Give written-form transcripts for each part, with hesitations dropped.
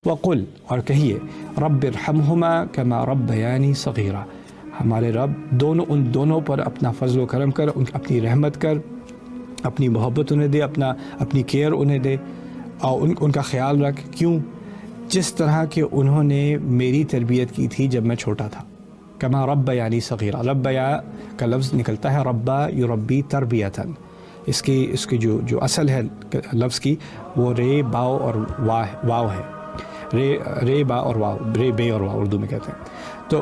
وقل، اور کہیے، رب ارحمہما کما ربیانی صغیرا، ہمارے رب ان دونوں پر اپنا فضل و کرم کر، اپنی رحمت کر، اپنی محبت انہیں دے، اپنی کیئر انہیں دے، اور ان کا خیال رکھ. کیوں؟ جس طرح کہ انہوں نے میری تربیت کی تھی جب میں چھوٹا تھا. کما ربیانی صغیرا، ربیا کا لفظ نکلتا ہے ربا یربی تربیتاً. اس کی جو اصل ہے لفظ کی، وہ رے باؤ اور واو ہے. رے با اور واو، رے بے اور واو اردو میں کہتے ہیں. تو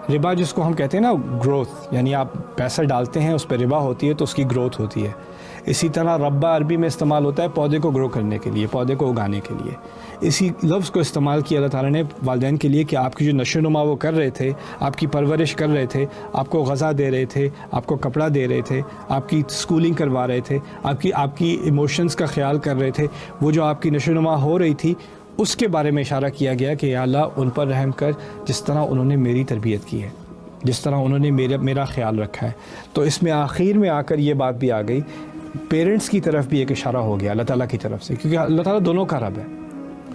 ربا جس کو ہم کہتے ہیں نا گروتھ، یعنی آپ پیسہ ڈالتے ہیں اس پہ ربا ہوتی ہے تو اس کی گروتھ ہوتی ہے. اسی طرح ربا عربی میں استعمال ہوتا ہے پودے کو گرو کرنے کے لیے، پودے کو اگانے کے لیے. اسی لفظ کو استعمال کیا اللہ تعالیٰ نے والدین کے لیے کہ آپ کی جو نشو و نما وہ کر رہے تھے، آپ کی پرورش کر رہے تھے، آپ کو غذا دے رہے تھے، آپ کو کپڑا دے رہے تھے، آپ کی سکولنگ کروا رہے تھے، آپ کی ایموشنز کا خیال کر رہے تھے، وہ جو آپ کی نشو و نما ہو رہی تھی اس کے بارے میں اشارہ کیا گیا کہ یا اللہ ان پر رحم کر جس طرح انہوں نے میری تربیت کی ہے، جس طرح انہوں نے میرا خیال رکھا ہے. تو اس میں آخر میں آ کر یہ بات بھی آ گئی، پیرنٹس کی طرف بھی ایک اشارہ ہو گیا اللہ تعالیٰ کی طرف سے، کیونکہ اللہ تعالیٰ دونوں کا رب ہے،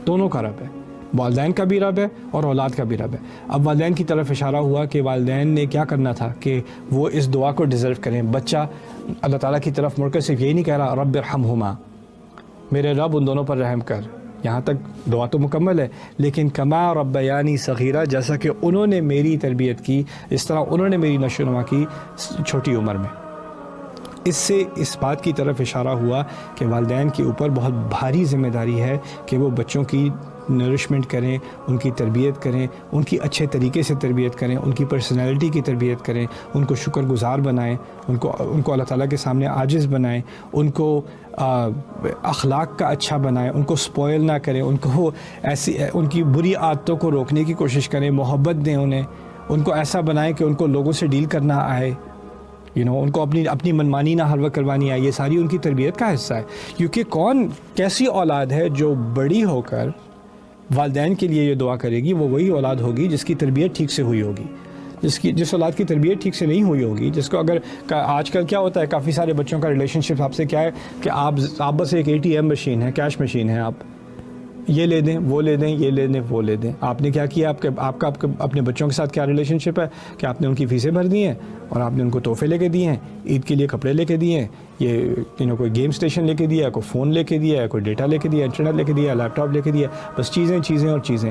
دونوں کا رب ہے، والدین کا بھی رب ہے اور اولاد کا بھی رب ہے. اب والدین کی طرف اشارہ ہوا کہ والدین نے کیا کرنا تھا کہ وہ اس دعا کو ڈیزرو کریں. بچہ اللہ تعالیٰ کی طرف مڑ کر صرف یہی نہیں کہہ رہا رب ارحمہما، میرے رب ان دونوں پر رحم کر، یہاں تک دعا تو مکمل ہے، لیکن کما ربیانی صغیرہ، جیسا کہ انہوں نے میری تربیت کی، اس طرح انہوں نے میری نشو و نما کی چھوٹی عمر میں. اس سے اس بات کی طرف اشارہ ہوا کہ والدین کے اوپر بہت بھاری ذمہ داری ہے کہ وہ بچوں کی نرشمنٹ کریں، ان کی تربیت کریں، ان کی اچھے طریقے سے تربیت کریں، ان کی پرسنالٹی کی تربیت کریں، ان کو شکر گزار بنائیں، ان کو اللہ تعالیٰ کے سامنے عاجز بنائیں، ان کو اخلاق کا اچھا بنائیں، ان کو سپوائل نہ کریں، ان کی بری عادتوں کو روکنے کی کوشش کریں، محبت دیں انہیں، ان کو ایسا بنائیں کہ ان کو لوگوں سے ڈیل کرنا آئے، ان کو اپنی منمانی نہ ہر وقت کروانی آئے. یہ ساری ان کی تربیت کا حصہ ہے، کیونکہ کیسی اولاد ہے جو بڑی ہو کر والدین کے لیے یہ دعا کرے گی، وہ وہی اولاد ہوگی جس کی تربیت ٹھیک سے ہوئی ہوگی. جس اولاد کی تربیت ٹھیک سے نہیں ہوئی ہوگی، جس کو اگر آج کل کیا ہوتا ہے کافی سارے بچوں کا ریلیشن شپ آپ سے کیا ہے کہ آپ بس ایک ATM مشین ہے، کیش مشین ہے، آپ یہ لے دیں وہ لے دیں، یہ لے دیں وہ لے دیں. آپ نے کیا کیا، آپ کا اپنے بچوں کے ساتھ کیا ریلیشن شپ ہے کہ آپ نے ان کی فیسیں بھر دی ہیں اور آپ نے ان کو تحفے لے کے دیے ہیں، عید کے لیے کپڑے لے کے دیے ہیں، یہ کوئی گیم اسٹیشن لے کے دیا ہے، کوئی فون لے کے دیا ہے، کوئی ڈیٹا لے کے دیا ہے، انٹرنیٹ لے کے دیا ہے، لیپ ٹاپ لے کے دیا ہے، بس چیزیں اور چیزیں.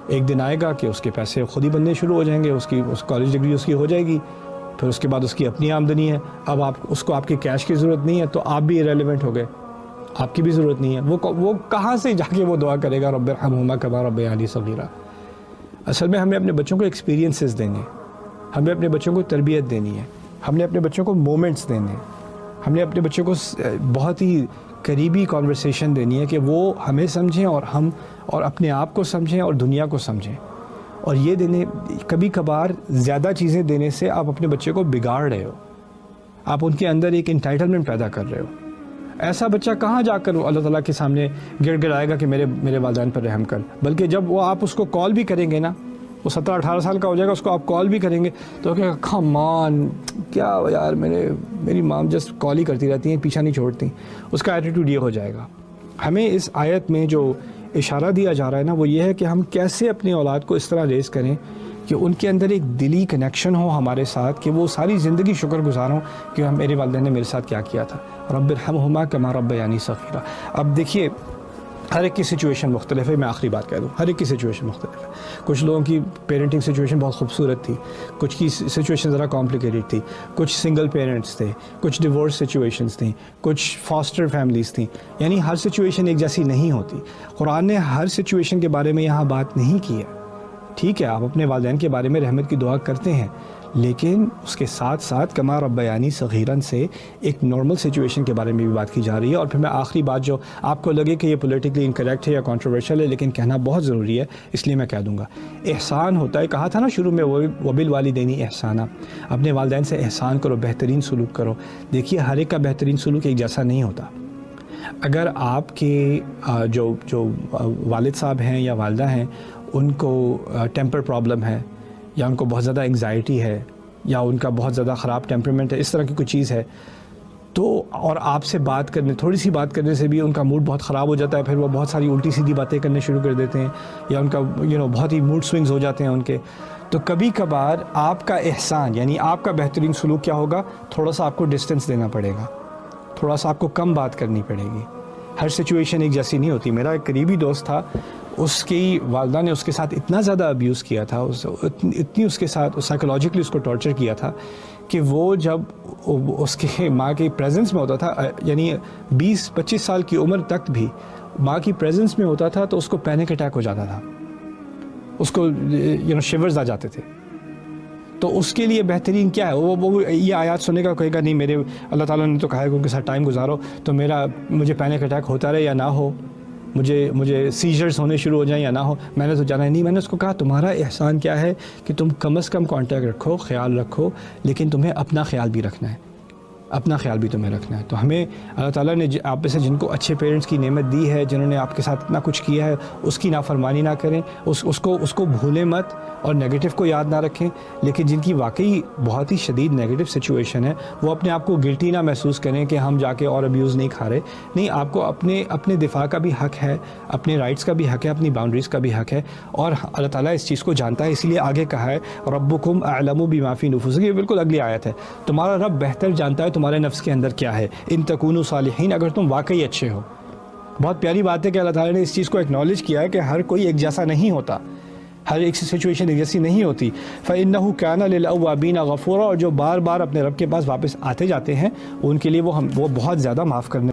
ایک دن آئے گا کہ اس کے پیسے خود ہی بننے شروع ہو جائیں گے، اس کالج ڈگری اس کی ہو جائے گی، پھر اس کے بعد اس کی اپنی آمدنی ہے. اب اس کو آپ کے کیش کی ضرورت نہیں ہے تو آپ بھی ریلیونٹ ہو گئے، آپ کی بھی ضرورت نہیں ہے. وہ کہاں سے جا کے وہ دعا کرے گا رب ارحمہما کما ربیانی صغیرہ؟ اصل میں ہمیں اپنے بچوں کو ایکسپیرینسز دینے، ہمیں اپنے بچوں کو تربیت دینی ہے، ہم نے اپنے بچوں کو مومنٹس دینے ہیں، ہم نے اپنے بچوں کو بہت ہی قریبی کانورسیشن دینی ہے کہ وہ ہمیں سمجھیں اور ہم اپنے آپ کو سمجھیں اور دنیا کو سمجھیں. اور یہ کبھی کبھار زیادہ چیزیں دینے سے آپ اپنے بچے کو بگاڑ رہے ہو، آپ ان کے اندر ایک انٹائٹلمنٹ پیدا کر رہے ہو. ایسا بچہ کہاں جا کر اللہ تعالیٰ کے سامنے گڑ گڑائے گا کہ میرے والدین پر رحم کر، بلکہ جب آپ اس کو کال بھی کریں گے نا، وہ 17-18 سال کا ہو جائے گا، اس کو آپ کال بھی کریں گے تو کہے گا کم آن، کیا یار میری مام جسٹ کال ہی کرتی رہتی ہیں، پیچھا نہیں چھوڑتی. اس کا ایٹیٹیوڈ یہ ہو جائے گا. ہمیں اس آیت میں جو اشارہ دیا جا رہا ہے نا، وہ یہ ہے کہ ہم کیسے اپنی اولاد کو اس طرح ریز کریں کہ ان کے اندر ایک دلی کنیکشن ہو ہمارے ساتھ، کہ وہ ساری زندگی شکر گزار ہوں کہ میرے والدین نے میرے ساتھ کیا تھا. رب ارحمہما کما ربیانی صغیرہ. اب دیکھیے ہر ایک کی سچویشن مختلف ہے، میں آخری بات کہہ دوں، ہر ایک کی سچویشن مختلف ہے. کچھ لوگوں کی پیرنٹنگ سچویشن بہت خوبصورت تھی، کچھ کی سچویشن ذرا کمپلیکیٹڈ تھی، کچھ سنگل پیرنٹس تھے، کچھ ڈیورس سچویشنز تھیں، کچھ فاسٹر فیملیز تھیں. یعنی ہر سچویشن ایک جیسی نہیں ہوتی. قرآن نے ہر سچویشن کے بارے میں یہاں بات نہیں کی ہے. ٹھیک ہے، آپ اپنے والدین کے بارے میں رحمت کی دعا کرتے ہیں، لیکن اس کے ساتھ ساتھ کما ربیانی صغیرن سے ایک نارمل سچویشن کے بارے میں بھی بات کی جا رہی ہے. اور پھر میں آخری بات، جو آپ کو لگے کہ یہ پولیٹیکلی انکریکٹ ہے یا کنٹروورشل ہے، لیکن کہنا بہت ضروری ہے، اس لیے میں کہہ دوں گا. احسان ہوتا ہے، کہا تھا نا شروع میں، وبالوالدین احسانہ، اپنے والدین سے احسان کرو، بہترین سلوک کرو. دیکھیے ہر ایک کا بہترین سلوک ایک جیسا نہیں ہوتا. اگر آپ کے جو والد صاحب ہیں یا والدہ ہیں، ان کو ٹیمپر پرابلم ہے، یا ان کو بہت زیادہ انگزائٹی ہے، یا ان کا بہت زیادہ خراب ٹیمپرمنٹ ہے، اس طرح کی کوئی چیز ہے، تو اور آپ سے بات کرنے تھوڑی سی بات کرنے سے بھی ان کا موڈ بہت خراب ہو جاتا ہے، پھر وہ بہت ساری الٹی سیدھی باتیں کرنے شروع کر دیتے ہیں، یا ان کا بہت ہی موڈ سوئنگز ہو جاتے ہیں ان کے. تو کبھی کبھار آپ کا احسان یعنی آپ کا بہترین سلوک کیا ہوگا؟ تھوڑا سا آپ کو ڈسٹینس دینا پڑے گا، تھوڑا سا آپ کو کم بات کرنی پڑے گی. ہر سچویشن ایک جیسی نہیں ہوتی. میرا ایک قریبی دوست تھا، اس کی والدہ نے اس کے ساتھ اتنا زیادہ ابیوز کیا تھا، اتنی اس کے ساتھ سائیکولوجیکلی اس کو ٹارچر کیا تھا کہ وہ جب اس کے ماں کی پریزنس میں ہوتا تھا، یعنی 20-25 سال کی عمر تک بھی ماں کی پریزنس میں ہوتا تھا تو اس کو پینک اٹیک ہو جاتا تھا، اس کو شیورز آ جاتے تھے. تو اس کے لیے بہترین کیا ہے؟ وہ یہ آیات سنے گا، کہے گا نہیں میرے اللہ تعالیٰ نے تو کہا ہے کہ ان کے ساتھ ٹائم گزارو، تو مجھے پینک اٹیک ہوتا رہے یا نہ ہو، مجھے سیجرز ہونے شروع ہو جائیں یا نہ ہو، میں نے تو جانا ہے نہیں. میں نے اس کو کہا تمہارا احسان کیا ہے کہ تم کم از کم کانٹیکٹ رکھو، خیال رکھو، لیکن تمہیں اپنا خیال بھی رکھنا ہے، اپنا خیال بھی تمہیں رکھنا ہے. تو ہمیں اللہ تعالیٰ نے آپ میں سے جن کو اچھے پیرنٹس کی نعمت دی ہے، جنہوں نے آپ کے ساتھ اتنا کچھ کیا ہے، اس کی نافرمانی نہ کریں، اس کو بھولیں مت اور نیگیٹو کو یاد نہ رکھیں. لیکن جن کی واقعی بہت ہی شدید نیگیٹو سچویشن ہے، وہ اپنے آپ کو گلٹی نہ محسوس کریں کہ ہم جا کے اور ابیوز نہیں کھا رہے. نہیں، آپ کو اپنے دفاع کا بھی حق ہے، اپنے رائٹس کا بھی حق ہے، اپنی باؤنڈریز کا بھی حق ہے، اور اللہ تعالیٰ اس چیز کو جانتا ہے. اسی لیے آگے کہا ہے ربکم اعلم بما فی نفوسکم، یہ بالکل اگلی آیت ہے. تمہارا رب بہتر جانتا ہے تمہارے نفس کے اندر کیا ہے، ان تکونوا صالحین، اگر تم واقعی اچھے ہو. بہت پیاری بات ہے کہ اللہ تعالیٰ نے اس چیز کو ایکنالج کیا ہے کہ ہر کوئی ایک جیسا نہیں ہوتا، ہر ایک سچویشن ایک جیسی نہیں ہوتی. فَإِنَّهُ كَانَ لِلْأَوَّابِينَ غَفُورًا، اور جو بار بار اپنے رب کے پاس واپس آتے جاتے ہیں ان کے لیے وہ بہت زیادہ معاف کرنے